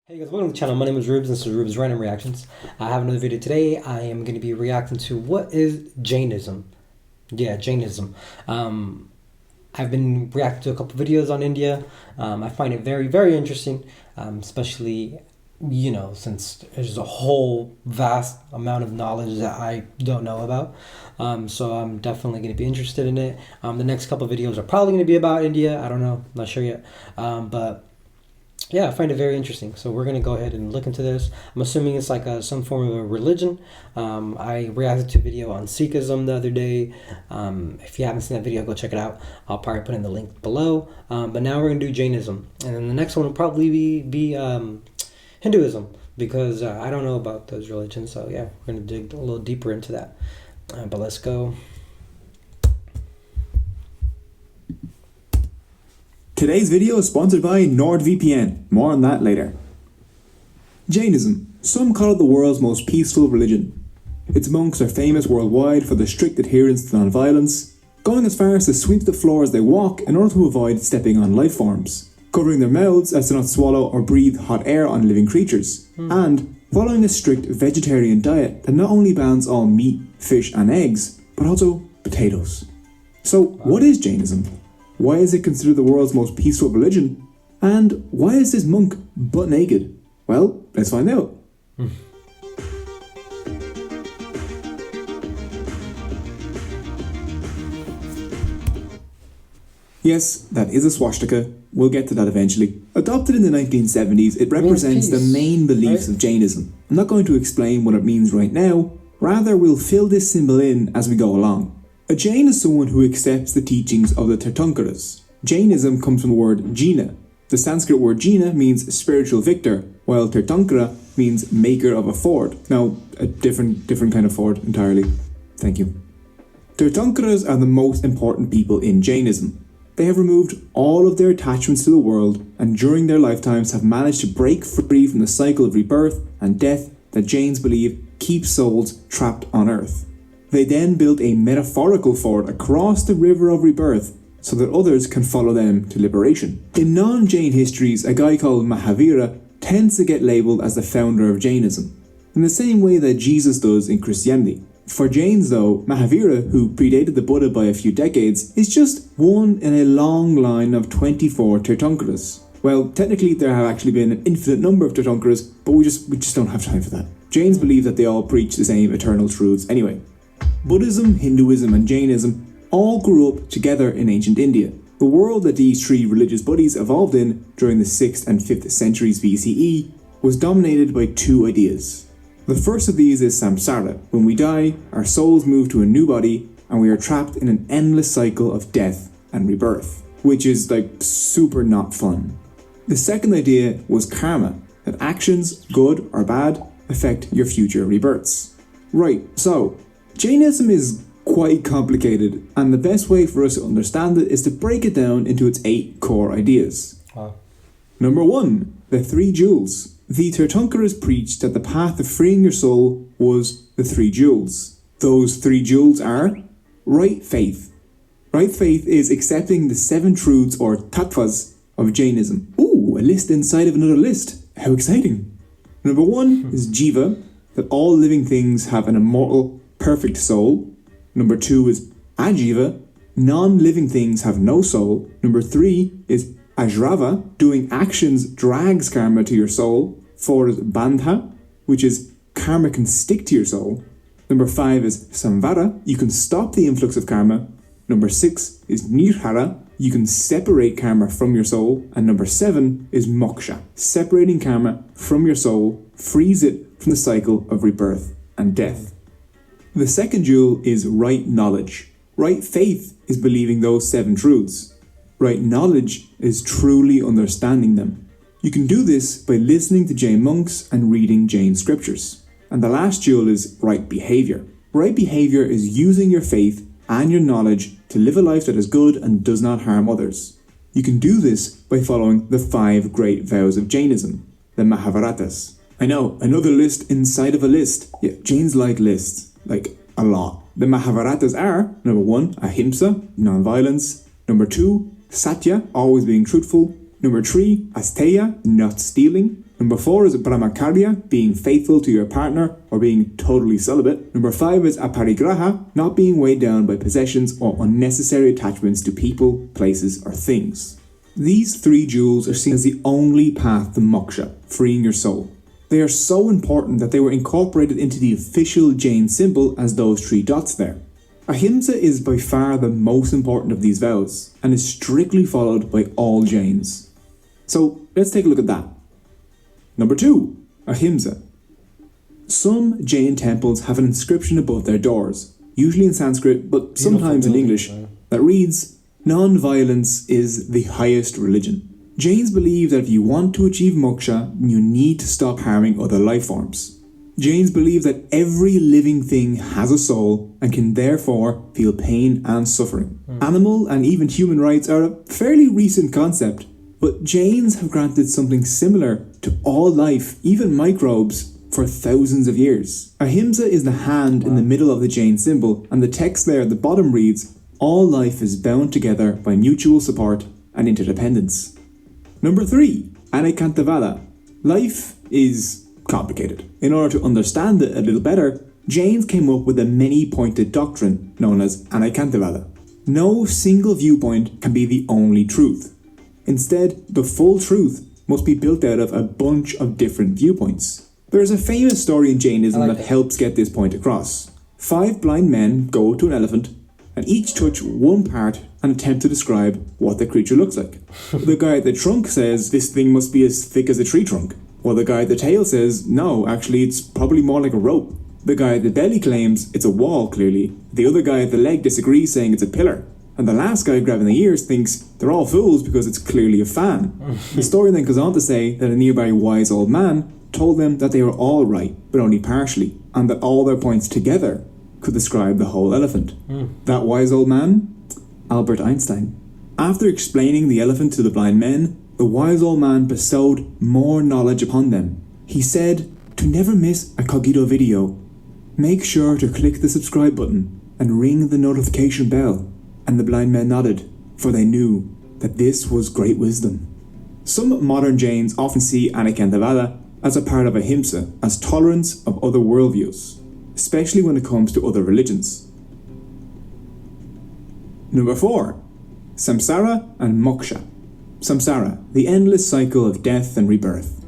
Hey guys, welcome to the channel. My name is Ruebz and this is Ruebz Random Reactions. I have another video today. I am going to be reacting to what is Jainism. Yeah, Jainism. I've been reacting to a couple videos on India. I find it very, very interesting, especially, since there's a whole vast amount of knowledge that I don't know about. So I'm definitely going to be interested in it. The next couple videos are probably going to be about India. I don't know. I'm not sure yet. But yeah, I find it very interesting. So we're going to go ahead and look into this. I'm assuming it's like some form of a religion. I reacted to a video on Sikhism the other day. If you haven't seen that video, go check it out. I'll probably put in the link below. But now we're going to do Jainism. And then the next one will probably be Hinduism, because I don't know about those religions. So yeah, we're going to dig a little deeper into that. But let's go. Today's video is sponsored by NordVPN. More on that later. Jainism. Some call it the world's most peaceful religion. Its monks are famous worldwide for their strict adherence to non-violence, going as far as to sweep the floor as they walk in order to avoid stepping on life forms, covering their mouths as to not swallow or breathe hot air on living creatures, and following a strict vegetarian diet that not only bans all meat, fish and eggs, but also potatoes. So what is Jainism? Why is it considered the world's most peaceful religion? And why is this monk butt naked? Well, let's find out. Yes, that is a swastika. We'll get to that eventually. Adopted in the 1970s, it represents the main beliefs of Jainism. I'm not going to explain what it means right now. Rather, we'll fill this symbol in as we go along. A Jain is someone who accepts the teachings of the Tirthankaras. Jainism comes from the word Jina. The Sanskrit word Jina means spiritual victor, while Tirthankara means maker of a ford. Now, a different kind of ford entirely. Thank you. Tirthankaras are the most important people in Jainism. They have removed all of their attachments to the world and during their lifetimes have managed to break free from the cycle of rebirth and death that Jains believe keeps souls trapped on earth. They then built a metaphorical ford across the river of rebirth so that others can follow them to liberation. In non-Jain histories, a guy called Mahavira tends to get labelled as the founder of Jainism, in the same way that Jesus does in Christianity. For Jains though, Mahavira, who predated the Buddha by a few decades, is just one in a long line of 24 Tirthankaras. Well, technically there have actually been an infinite number of Tirthankaras, but we just don't have time for that. Jains believe that they all preach the same eternal truths anyway. Buddhism, Hinduism and Jainism all grew up together in ancient India. The world that these three religious bodies evolved in during the 6th and 5th centuries BCE was dominated by two ideas. The first of these is samsara. When we die, our souls move to a new body and we are trapped in an endless cycle of death and rebirth, which is like super not fun. The second idea was karma, that actions, good or bad, affect your future rebirths. Right, so Jainism is quite complicated, and the best way for us to understand it is to break it down into its 8 core ideas. Wow. Number 1, the 3 jewels. The Tirthankaras preached that the path of freeing your soul was the 3 jewels. Those 3 jewels are right faith. Right faith is accepting the 7 truths or tattvas of Jainism. Ooh, a list inside of another list. How exciting. Number 1 is jiva, that all living things have an immortal, perfect soul. Number 2 is ajiva, non-living things have no soul. Number 3 is ajrava, doing actions drags karma to your soul. 4 is bandha, which is karma can stick to your soul. Number 5 is samvara, you can stop the influx of karma. Number 6 is nirhara, you can separate karma from your soul. And number 7 is moksha, separating karma from your soul, frees it from the cycle of rebirth and death. The second jewel is right knowledge. Right faith is believing those 7 truths. Right knowledge is truly understanding them. You can do this by listening to Jain monks and reading Jain scriptures. And the last jewel is right behaviour. Right behaviour is using your faith and your knowledge to live a life that is good and does not harm others. You can do this by following the 5 great vows of Jainism, the Mahabharatas. I know, another list inside of a list. Yeah, Jains like lists. Like, a lot. The Mahabharatas are, number 1, ahimsa, non-violence. Number 2, satya, always being truthful. Number 3, asteya, not stealing. Number 4 is brahmacharya, being faithful to your partner or being totally celibate. Number 5 is aparigraha, not being weighed down by possessions or unnecessary attachments to people, places or things. These 3 jewels are seen as the only path to moksha, freeing your soul. They are so important that they were incorporated into the official Jain symbol as those 3 dots there. Ahimsa is by far the most important of these vows and is strictly followed by all Jains. So let's take a look at that. Number 2, Ahimsa. Some Jain temples have an inscription above their doors, usually in Sanskrit but sometimes in English, that reads, "Non-violence is the highest religion." Jains believe that if you want to achieve moksha, you need to stop harming other life forms. Jains believe that every living thing has a soul and can therefore feel pain and suffering. Animal and even human rights are a fairly recent concept, but Jains have granted something similar to all life, even microbes, for thousands of years. Ahimsa is the hand in the middle of the Jain symbol, and the text there at the bottom reads, "All life is bound together by mutual support and interdependence." Number 3, Anekantavada. Life is complicated. In order to understand it a little better, Jains came up with a many-pointed doctrine known as Anekantavada. No single viewpoint can be the only truth. Instead, the full truth must be built out of a bunch of different viewpoints. There is a famous story in Jainism that helps get this point across. 5 blind men go to an elephant and each touch one part and attempt to describe what the creature looks like. The guy at the trunk says this thing must be as thick as a tree trunk, while the guy at the tail says no, actually it's probably more like a rope. The guy at the belly claims it's a wall, clearly. The other guy at the leg disagrees, saying it's a pillar. And the last guy grabbing the ears thinks they're all fools because it's clearly a fan. The story then goes on to say that a nearby wise old man told them that they were all right, but only partially, and that all their points together could describe the whole elephant. That wise old man? Albert Einstein. After explaining the elephant to the blind men, the wise old man bestowed more knowledge upon them. He said to never miss a Cogito video, make sure to click the subscribe button and ring the notification bell. And the blind men nodded, for they knew that this was great wisdom. Some modern Jains often see Anekantavada as a part of Ahimsa, as tolerance of other worldviews, especially when it comes to other religions. Number 4, Samsara and Moksha. Samsara, the endless cycle of death and rebirth.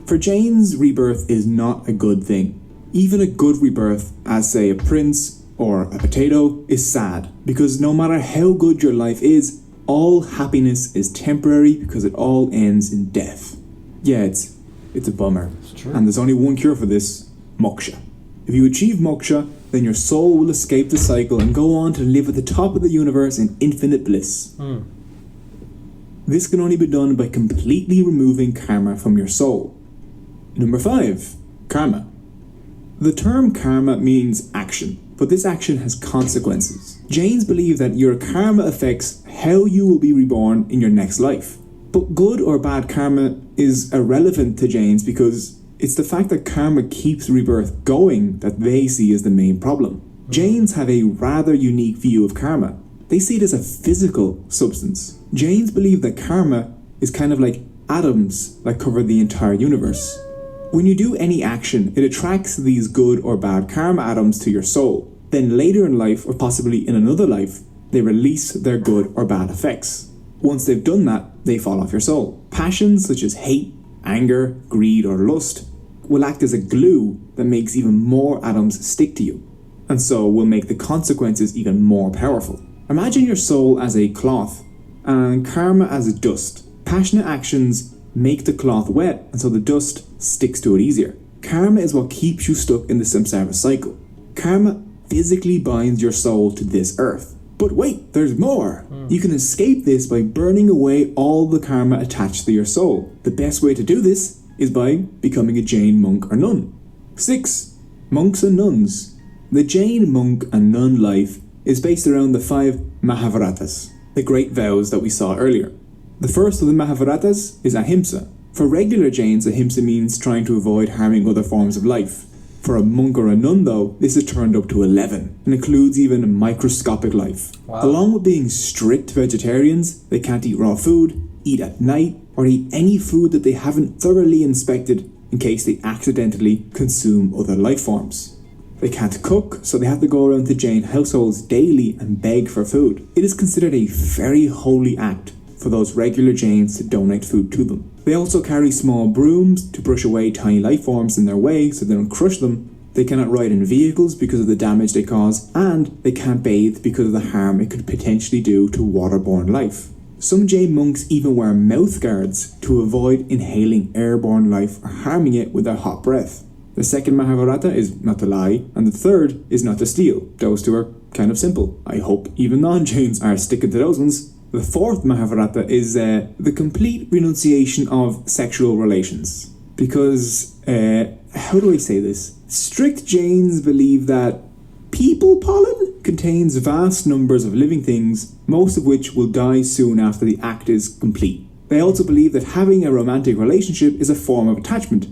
For Jains, rebirth is not a good thing. Even a good rebirth, as say a prince or a potato, is sad, because no matter how good your life is, all happiness is temporary because it all ends in death. Yeah, it's a bummer. It's true. And there's only one cure for this, moksha. If you achieve moksha, then your soul will escape the cycle and go on to live at the top of the universe in infinite bliss. This can only be done by completely removing karma from your soul. Number 5, karma. The term karma means action, but this action has consequences. Jains believe that your karma affects how you will be reborn in your next life. But good or bad karma is irrelevant to Jains because it's the fact that karma keeps rebirth going that they see as the main problem. Jains have a rather unique view of karma. They see it as a physical substance. Jains believe that karma is kind of like atoms that cover the entire universe. When you do any action, it attracts these good or bad karma atoms to your soul. Then later in life, or possibly in another life, they release their good or bad effects. Once they've done that, they fall off your soul. Passions such as hate, anger, greed or lust will act as a glue that makes even more atoms stick to you, and so will make the consequences even more powerful. Imagine your soul as a cloth and karma as a dust. Passionate actions make the cloth wet, and so the dust sticks to it easier. Karma is what keeps you stuck in the samsara cycle. Karma physically binds your soul to this earth. But wait, there's more. You can escape this by burning away all the karma attached to your soul. The best way to do this is by becoming a Jain monk or nun. 6. Monks and nuns. The Jain monk and nun life is based around the 5 Mahavratas, the great vows that we saw earlier. The first of the Mahavratas is Ahimsa. For regular Jains, Ahimsa means trying to avoid harming other forms of life. For a monk or a nun, though, this is turned up to 11 and includes even microscopic life. Wow. Along with being strict vegetarians, they can't eat raw food, eat at night, or eat any food that they haven't thoroughly inspected in case they accidentally consume other life forms. They can't cook, so they have to go around to Jain households daily and beg for food. It is considered a very holy act for those regular Jains to donate food to them. They also carry small brooms to brush away tiny life forms in their way so they don't crush them. They cannot ride in vehicles because of the damage they cause, and they can't bathe because of the harm it could potentially do to waterborne life. Some Jain monks even wear mouth guards to avoid inhaling airborne life or harming it with their hot breath. The second Mahabharata is not to lie, and the third is not to steal. Those two are kind of simple. I hope even non-Jains are sticking to those ones. The fourth Mahabharata is the complete renunciation of sexual relations. Because, how do I say this? Strict Jains believe that people pollen contains vast numbers of living things, most of which will die soon after the act is complete. They also believe that having a romantic relationship is a form of attachment,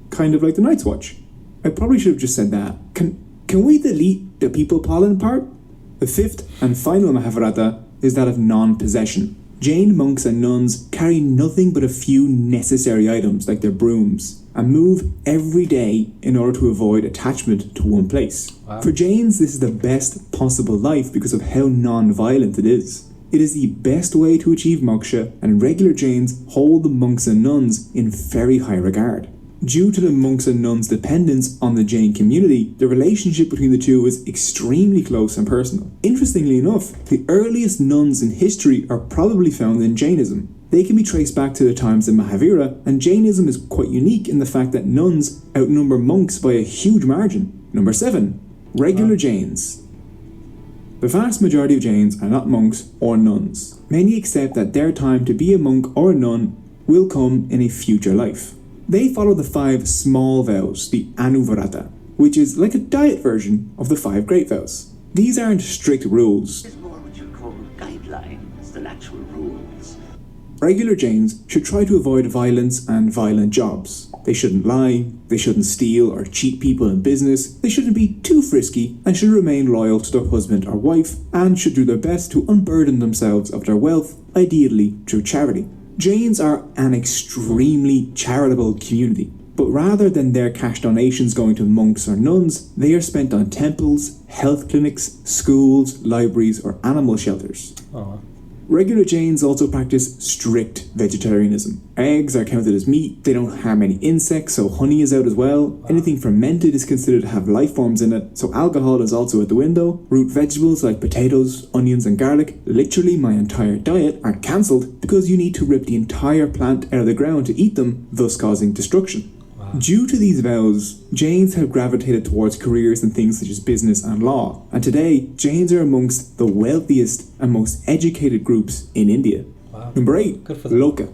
kind of like the Night's Watch. I probably should have just said that. Can we delete the people pollen part? The fifth and final Mahabharata is that of non-possession. Jain monks and nuns carry nothing but a few necessary items like their brooms and move every day in order to avoid attachment to one place. Wow. For Jains, this is the best possible life because of how non-violent it is. It is the best way to achieve moksha, and regular Jains hold the monks and nuns in very high regard. Due to the monks and nuns' dependence on the Jain community, the relationship between the two is extremely close and personal. Interestingly enough, the earliest nuns in history are probably found in Jainism. They can be traced back to the times of Mahavira, and Jainism is quite unique in the fact that nuns outnumber monks by a huge margin. Number 7. Regular Jains. The vast majority of Jains are not monks or nuns. Many accept that their time to be a monk or a nun will come in a future life. They follow the 5 small vows, the Anuvarata, which is like a diet version of the 5 great vows. These aren't strict rules. It's more what you call guidelines than actual rules. Regular Jains should try to avoid violence and violent jobs. They shouldn't lie, they shouldn't steal or cheat people in business, they shouldn't be too frisky, and should remain loyal to their husband or wife, and should do their best to unburden themselves of their wealth, ideally through charity. Jains are an extremely charitable community, but rather than their cash donations going to monks or nuns, they are spent on temples, health clinics, schools, libraries, or animal shelters. Aww. Regular Jains also practice strict vegetarianism. Eggs are counted as meat, they don't harm any insects, so honey is out as well. Anything fermented is considered to have life forms in it, so alcohol is also out the window. Root vegetables like potatoes, onions and garlic, literally my entire diet, are cancelled because you need to rip the entire plant out of the ground to eat them, thus causing destruction. Due to these vows, Jains have gravitated towards careers in things such as business and law, and today, Jains are amongst the wealthiest and most educated groups in India. Wow. Number 8, Loka.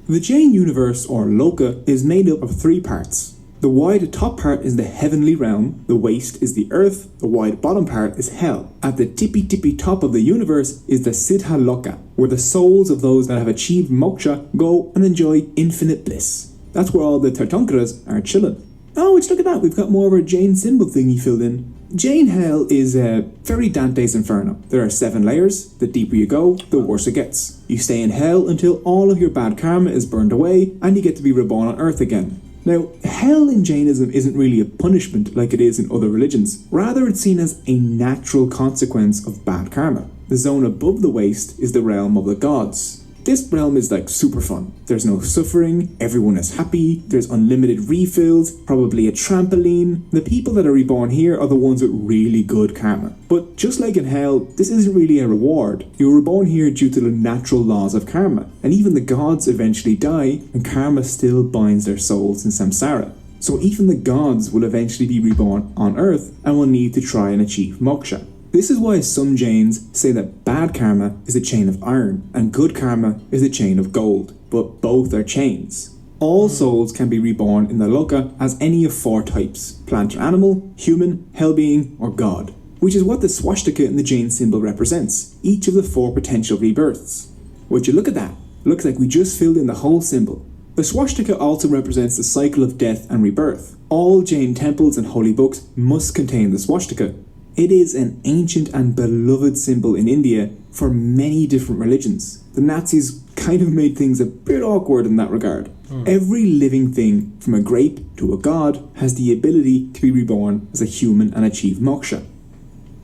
The Jain universe, or Loka, is made up of 3 parts. The wide top part is the heavenly realm, the waist is the earth, the wide bottom part is hell. At the tippy top of the universe is the Siddha Loka, where the souls of those that have achieved moksha go and enjoy infinite bliss. That's where all the Tirthankaras are chilling. Oh, look at that, we've got more of our Jain symbol thingy filled in. Jain hell is very Dante's Inferno. There are 7 layers. The deeper you go, the worse it gets. You stay in hell until all of your bad karma is burned away and you get to be reborn on earth again. Now, hell in Jainism isn't really a punishment like it is in other religions. Rather, it's seen as a natural consequence of bad karma. The zone above the waist is the realm of the gods. This realm is like super fun. There's no suffering, everyone is happy, there's unlimited refills, probably a trampoline. The people that are reborn here are the ones with really good karma. But just like in hell, this isn't really a reward. You're reborn here due to the natural laws of karma. And even the gods eventually die, and karma still binds their souls in samsara. So even the gods will eventually be reborn on earth and will need to try and achieve moksha. This is why some Jains say that bad karma is a chain of iron and good karma is a chain of gold, but both are chains. All souls can be reborn in the Loka as any of 4 types: plant or animal, human, hell being, or god, which is what the swastika in the Jain symbol represents, each of the 4 potential rebirths. Would you look at that? Looks like we just filled in the whole symbol. The swastika also represents the cycle of death and rebirth. All Jain temples and holy books must contain the swastika. It is an ancient and beloved symbol in India for many different religions. The Nazis kind of made things a bit awkward in that regard. Every living thing, from a grape to a god, has the ability to be reborn as a human and achieve moksha.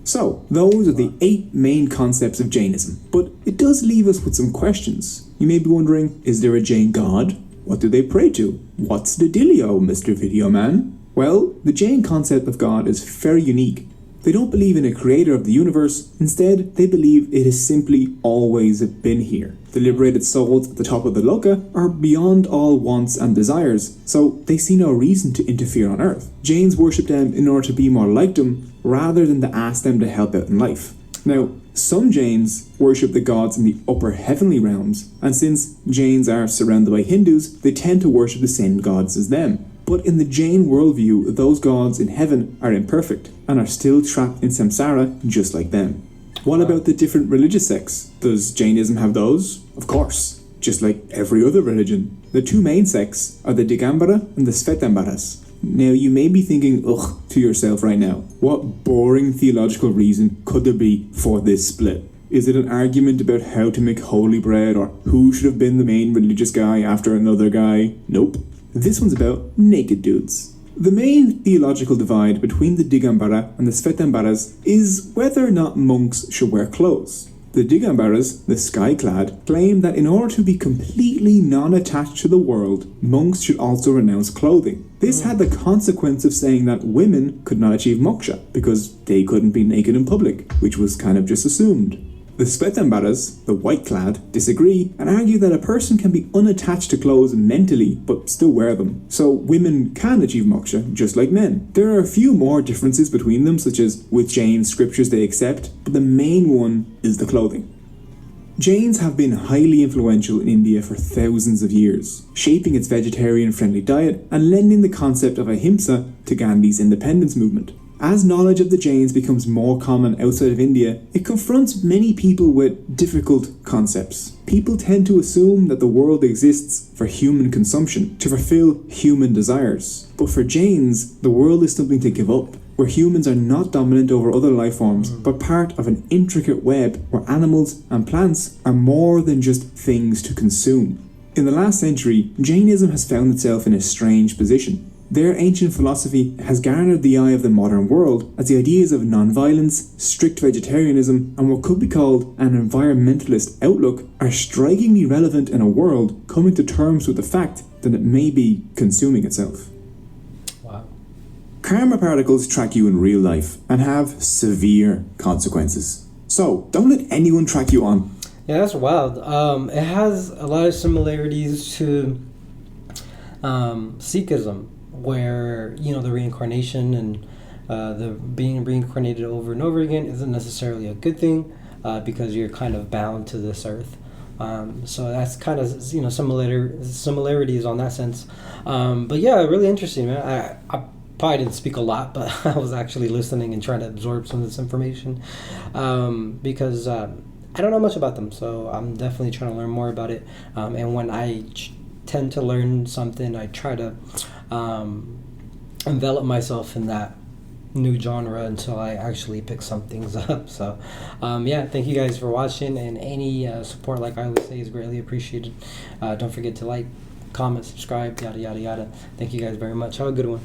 So, those are the 8 main concepts of Jainism, but it does leave us with some questions. You may be wondering, is there a Jain god? What do they pray to? What's the dealio, Mr. Video Man? Well, the Jain concept of God is very unique. They don't believe in a creator of the universe. Instead, they believe it has simply always been here. The liberated souls at the top of the Loka are beyond all wants and desires, so they see no reason to interfere on Earth. Jains worship them in order to be more like them, rather than to ask them to help out in life. Now, some Jains worship the gods in the upper heavenly realms, and since Jains are surrounded by Hindus, they tend to worship the same gods as them. But in the Jain worldview, those gods in heaven are imperfect and are still trapped in samsara just like them. What about the different religious sects? Does Jainism have those? Of course, just like every other religion. The 2 main sects are the Digambara and the Svetambaras. Now you may be thinking, ugh, to yourself right now, what boring theological reason could there be for this split? Is it an argument about how to make holy bread, or who should have been the main religious guy after another guy? Nope. This one's about naked dudes. The main theological divide between the Digambara and the Svetambaras is whether or not monks should wear clothes. The Digambaras, the sky-clad, claim that in order to be completely non-attached to the world, monks should also renounce clothing. This had the consequence of saying that women could not achieve moksha because they couldn't be naked in public, which was kind of just assumed. The Svetambaras, the white-clad, disagree and argue that a person can be unattached to clothes mentally but still wear them, so women can achieve moksha just like men. There are a few more differences between them, such as which Jain scriptures they accept, but the main one is the clothing. Jains have been highly influential in India for thousands of years, shaping its vegetarian-friendly diet and lending the concept of ahimsa to Gandhi's independence movement. As knowledge of the Jains becomes more common outside of India, it confronts many people with difficult concepts. People tend to assume that the world exists for human consumption, to fulfill human desires. But for Jains, the world is something to give up, where humans are not dominant over other life forms, but part of an intricate web where animals and plants are more than just things to consume. In the last century, Jainism has found itself in a strange position. Their ancient philosophy has garnered the eye of the modern world as the ideas of non-violence, strict vegetarianism, and what could be called an environmentalist outlook are strikingly relevant in a world coming to terms with the fact that it may be consuming itself. Wow. Karma particles track you in real life and have severe consequences. So, don't let anyone track you on. Yeah, that's wild. It has a lot of similarities to Sikhism, where, you know, the reincarnation and the being reincarnated over and over again isn't necessarily a good thing because you're kind of bound to this earth. So that's kind of, you know, similarities on that sense. But yeah, really interesting, man. I probably didn't speak a lot, but I was actually listening and trying to absorb some of this information because I don't know much about them. So I'm definitely trying to learn more about it. And when I tend to learn something, I try to envelop myself in that new genre until I actually pick some things up. So yeah, thank you guys for watching, and any support, like I always say, is greatly appreciated. Don't forget to like, comment, subscribe, yada yada yada. Thank you guys very much. Have a good one.